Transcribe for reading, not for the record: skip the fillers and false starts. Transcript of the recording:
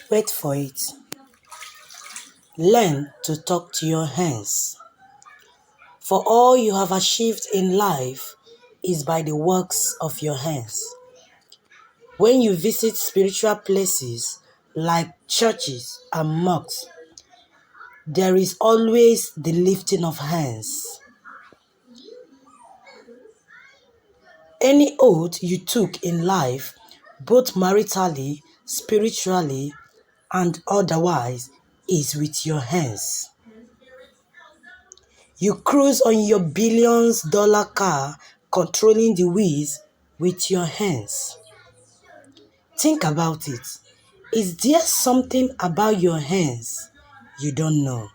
Wait for it. Learn to talk to your hands. For all you have achieved in life is by the works of your hands. When you visit spiritual places like churches and mosques, there is always the lifting of hands. Any oath you took in life, both maritally, spiritually, and otherwise, is with your hands. You cruise on your billions-dollar car, controlling the wheels with your hands. Think about it. Is there something about your hands you don't know?